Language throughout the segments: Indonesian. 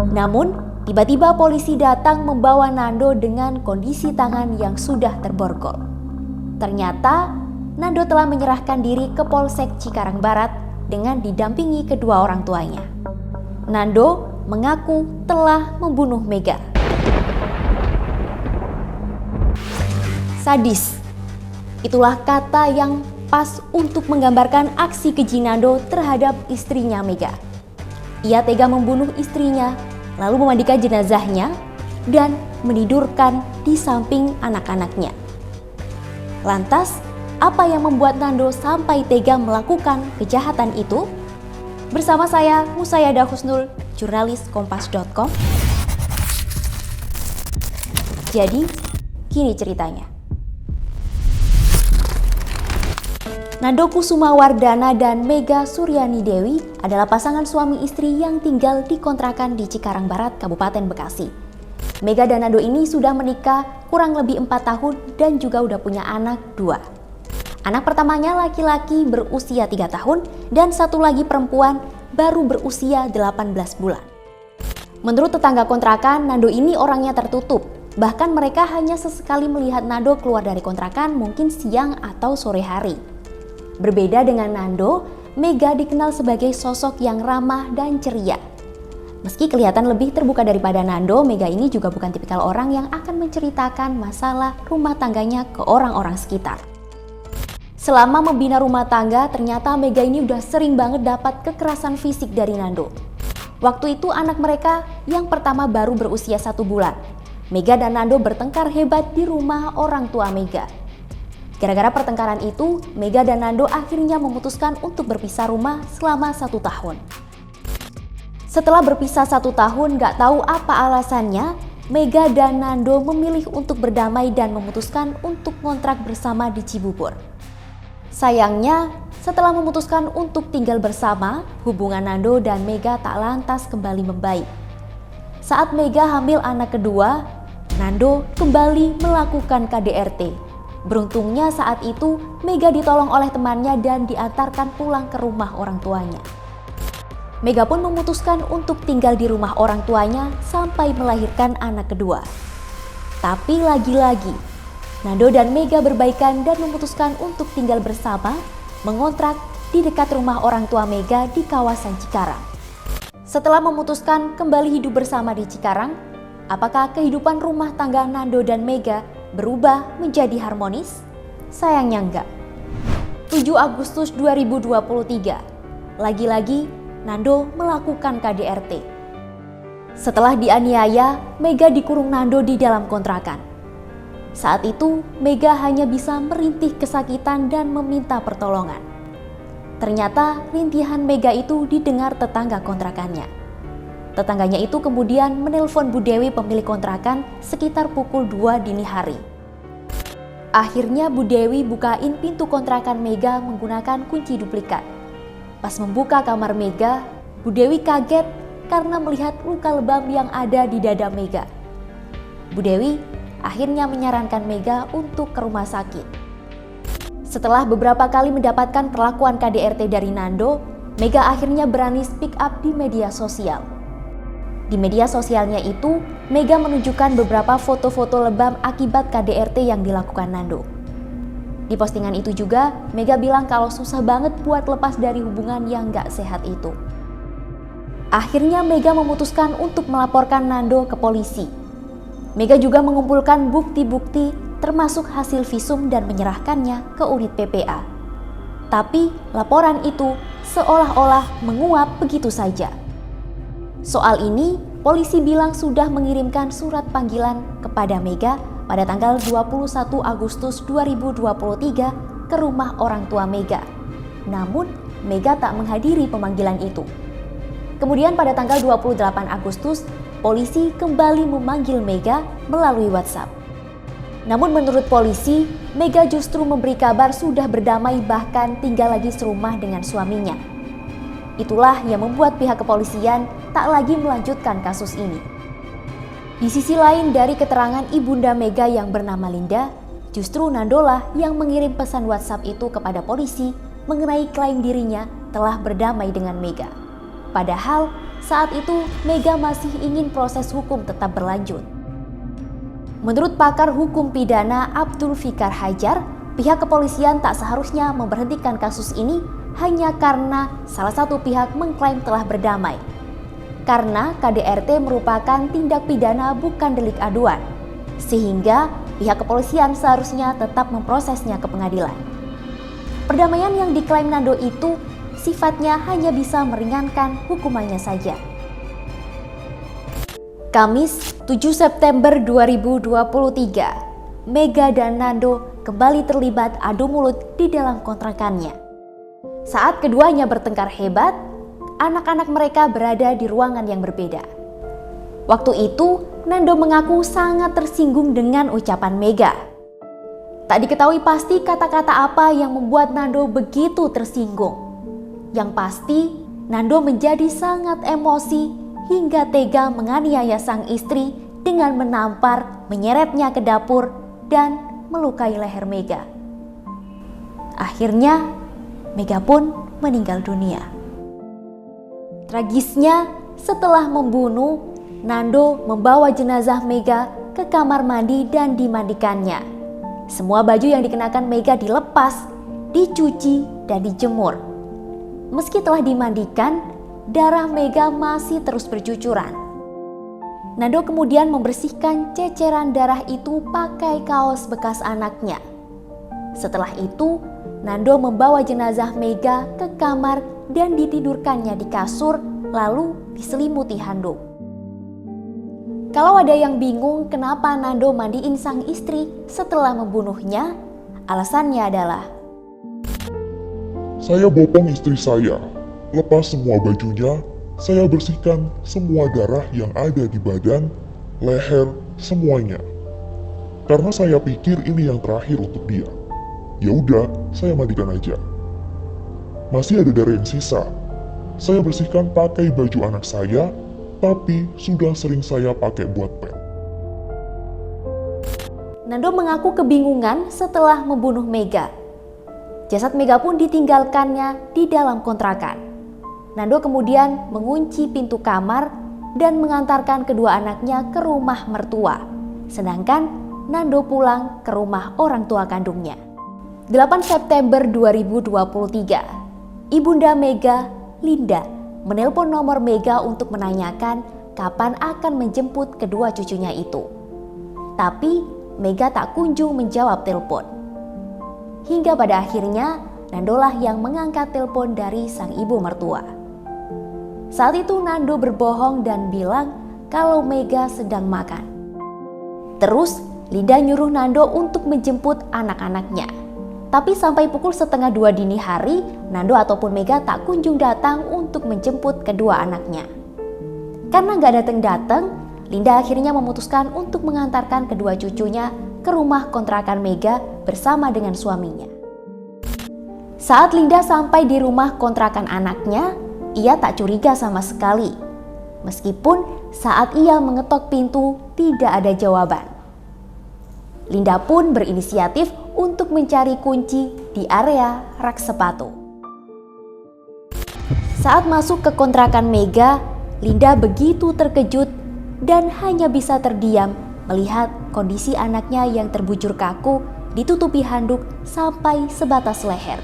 Namun, tiba-tiba polisi datang membawa Nando dengan kondisi tangan yang sudah terborgol. Ternyata, Nando telah menyerahkan diri ke Polsek Cikarang Barat dengan didampingi kedua orang tuanya. Nando mengaku telah membunuh Mega. Sadis. Itulah kata yang pas untuk menggambarkan aksi keji Nando terhadap istrinya Mega. Ia tega membunuh istrinya, lalu memandikan jenazahnya dan menidurkan di samping anak-anaknya. Lantas, apa yang membuat Nando sampai tega melakukan kejahatan itu? Bersama saya, Musayada Husnul, jurnalis Kompas.com. Jadi, gini ceritanya. Nando Kusumawardana dan Mega Suryani Dewi adalah pasangan suami istri yang tinggal di kontrakan di Cikarang Barat, Kabupaten Bekasi. Mega dan Nando ini sudah menikah kurang lebih 4 tahun dan juga udah punya anak 2. Anak pertamanya laki-laki berusia 3 tahun dan satu lagi perempuan baru berusia 18 bulan. Menurut tetangga kontrakan, Nando ini orangnya tertutup. Bahkan mereka hanya sesekali melihat Nando keluar dari kontrakan mungkin siang atau sore hari. Berbeda dengan Nando, Mega dikenal sebagai sosok yang ramah dan ceria. Meski kelihatan lebih terbuka daripada Nando, Mega ini juga bukan tipikal orang yang akan menceritakan masalah rumah tangganya ke orang-orang sekitar. Selama membina rumah tangga, ternyata Mega ini udah sering banget dapat kekerasan fisik dari Nando. Waktu itu anak mereka yang pertama baru berusia 1 bulan. Mega dan Nando bertengkar hebat di rumah orang tua Mega. Gara-gara pertengkaran itu, Mega dan Nando akhirnya memutuskan untuk berpisah rumah selama 1 tahun. Setelah berpisah 1 tahun, gak tahu apa alasannya, Mega dan Nando memilih untuk berdamai dan memutuskan untuk ngontrak bersama di Cibubur. Sayangnya, setelah memutuskan untuk tinggal bersama, hubungan Nando dan Mega tak lantas kembali membaik. Saat Mega hamil anak kedua, Nando kembali melakukan KDRT. Beruntungnya saat itu Mega ditolong oleh temannya dan diantarkan pulang ke rumah orang tuanya. Mega pun memutuskan untuk tinggal di rumah orang tuanya sampai melahirkan anak kedua. Tapi lagi-lagi, Nando dan Mega berbaikan dan memutuskan untuk tinggal bersama, mengontrak di dekat rumah orang tua Mega di kawasan Cikarang. Setelah memutuskan kembali hidup bersama di Cikarang, apakah kehidupan rumah tangga Nando dan Mega berubah menjadi harmonis? Sayangnya enggak. 7 Agustus 2023, lagi-lagi Nando melakukan KDRT. Setelah dianiaya, Mega dikurung Nando di dalam kontrakan. Saat itu, Mega hanya bisa merintih kesakitan dan meminta pertolongan. Ternyata rintihan Mega itu didengar tetangga kontrakannya. Tetangganya itu kemudian menelpon Bu Dewi pemilik kontrakan sekitar pukul 2 dini hari. Akhirnya Bu Dewi bukain pintu kontrakan Mega menggunakan kunci duplikat. Pas membuka kamar Mega, Bu Dewi kaget karena melihat luka lebam yang ada di dada Mega. Bu Dewi akhirnya menyarankan Mega untuk ke rumah sakit. Setelah beberapa kali mendapatkan perlakuan KDRT dari Nando, Mega akhirnya berani speak up di media sosial. Di media sosialnya itu, Mega menunjukkan beberapa foto-foto lebam akibat KDRT yang dilakukan Nando. Di postingan itu juga, Mega bilang kalau susah banget buat lepas dari hubungan yang gak sehat itu. Akhirnya Mega memutuskan untuk melaporkan Nando ke polisi. Mega juga mengumpulkan bukti-bukti termasuk hasil visum dan menyerahkannya ke unit PPA. Tapi laporan itu seolah-olah menguap begitu saja. Soal ini, polisi bilang sudah mengirimkan surat panggilan kepada Mega pada tanggal 21 Agustus 2023 ke rumah orang tua Mega. Namun, Mega tak menghadiri pemanggilan itu. Kemudian pada tanggal 28 Agustus, polisi kembali memanggil Mega melalui WhatsApp. Namun menurut polisi, Mega justru memberi kabar sudah berdamai bahkan tinggal lagi serumah dengan suaminya. Itulah yang membuat pihak kepolisian tak lagi melanjutkan kasus ini. Di sisi lain dari keterangan ibunda Mega yang bernama Linda, justru Nando lah yang mengirim pesan WhatsApp itu kepada polisi mengenai klaim dirinya telah berdamai dengan Mega. Padahal saat itu Mega masih ingin proses hukum tetap berlanjut. Menurut pakar hukum pidana Abdul Fikar Hajar, pihak kepolisian tak seharusnya memberhentikan kasus ini hanya karena salah satu pihak mengklaim telah berdamai. Karena KDRT merupakan tindak pidana bukan delik aduan, sehingga pihak kepolisian seharusnya tetap memprosesnya ke pengadilan. Perdamaian yang diklaim Nando itu sifatnya hanya bisa meringankan hukumannya saja. Kamis 7 September 2023, Mega dan Nando kembali terlibat adu mulut di dalam kontrakannya. Saat keduanya bertengkar hebat, anak-anak mereka berada di ruangan yang berbeda. Waktu itu, Nando mengaku sangat tersinggung dengan ucapan Mega. Tak diketahui pasti kata-kata apa yang membuat Nando begitu tersinggung. Yang pasti, Nando menjadi sangat emosi hingga tega menganiaya sang istri dengan menampar, menyeretnya ke dapur, dan melukai leher Mega. Akhirnya, Mega pun meninggal dunia. Tragisnya, setelah membunuh, Nando membawa jenazah Mega ke kamar mandi dan dimandikannya. Semua baju yang dikenakan Mega dilepas, dicuci, dan dijemur. Meski telah dimandikan, darah Mega masih terus bercucuran. Nando kemudian membersihkan ceceran darah itu pakai kaos bekas anaknya. Setelah itu, Nando membawa jenazah Mega ke kamar dan ditidurkannya di kasur, lalu diselimuti handuk. Kalau ada yang bingung kenapa Nando mandiin sang istri setelah membunuhnya, alasannya adalah, "Saya bopong istri saya, lepas semua bajunya, saya bersihkan semua darah yang ada di badan, leher, semuanya. Karena saya pikir ini yang terakhir untuk dia. Ya udah, saya mandikan aja. Masih ada darah yang sisa. Saya bersihkan pakai baju anak saya, tapi sudah sering saya pakai buat pet." Nando mengaku kebingungan setelah membunuh Mega. Jasad Mega pun ditinggalkannya di dalam kontrakan. Nando kemudian mengunci pintu kamar dan mengantarkan kedua anaknya ke rumah mertua. Sedangkan Nando pulang ke rumah orang tua kandungnya. 8 September 2023, Ibunda Mega, Linda, menelpon nomor Mega untuk menanyakan kapan akan menjemput kedua cucunya itu. Tapi Mega tak kunjung menjawab telepon. Hingga pada akhirnya Nando lah yang mengangkat telepon dari sang ibu mertua. Saat itu Nando berbohong dan bilang kalau Mega sedang makan. Terus Linda nyuruh Nando untuk menjemput anak-anaknya. Tapi sampai pukul 1:30 dini hari, Nando ataupun Mega tak kunjung datang untuk menjemput kedua anaknya. Karena gak datang-datang, Linda akhirnya memutuskan untuk mengantarkan kedua cucunya ke rumah kontrakan Mega bersama dengan suaminya. Saat Linda sampai di rumah kontrakan anaknya, ia tak curiga sama sekali. Meskipun saat ia mengetok pintu tidak ada jawaban. Linda pun berinisiatif untuk mencari kunci di area rak sepatu. Saat masuk ke kontrakan Mega, Linda begitu terkejut dan hanya bisa terdiam melihat kondisi anaknya yang terbujur kaku ditutupi handuk sampai sebatas leher.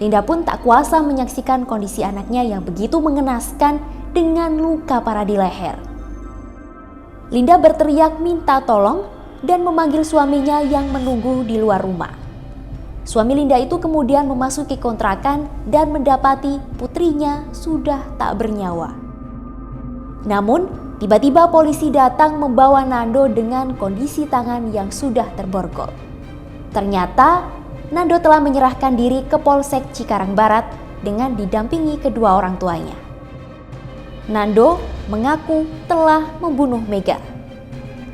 Linda pun tak kuasa menyaksikan kondisi anaknya yang begitu mengenaskan dengan luka parah di leher. Linda berteriak minta tolong dan memanggil suaminya yang menunggu di luar rumah. Suami Linda itu kemudian memasuki kontrakan dan mendapati putrinya sudah tak bernyawa. Namun, tiba-tiba polisi datang membawa Nando dengan kondisi tangan yang sudah terborgol. Ternyata, Nando telah menyerahkan diri ke Polsek Cikarang Barat dengan didampingi kedua orang tuanya. Nando mengaku telah membunuh Mega.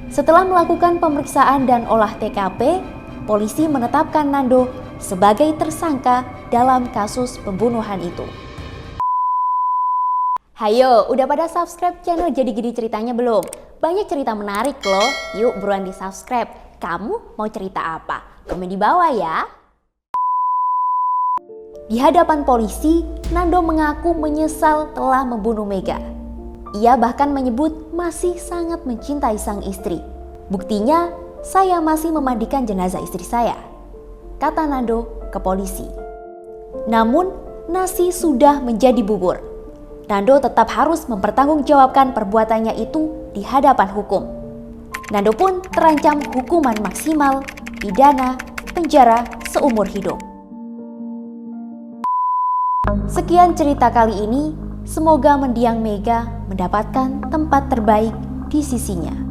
Setelah melakukan pemeriksaan dan olah TKP, polisi menetapkan Nando sebagai tersangka dalam kasus pembunuhan itu. Hayo, udah pada subscribe channel Jadi Gini Ceritanya belum? Banyak cerita menarik loh, yuk buruan di subscribe. Kamu mau cerita apa? Komen di bawah ya. Di hadapan polisi, Nando mengaku menyesal telah membunuh Mega. Ia bahkan menyebut masih sangat mencintai sang istri. Buktinya, saya masih memandikan jenazah istri saya, kata Nando ke polisi. Namun, nasi sudah menjadi bubur. Nando tetap harus mempertanggungjawabkan perbuatannya itu di hadapan hukum. Nando pun terancam hukuman maksimal, pidana, penjara seumur hidup. Sekian cerita kali ini, semoga mendiang Mega mendapatkan tempat terbaik di sisinya.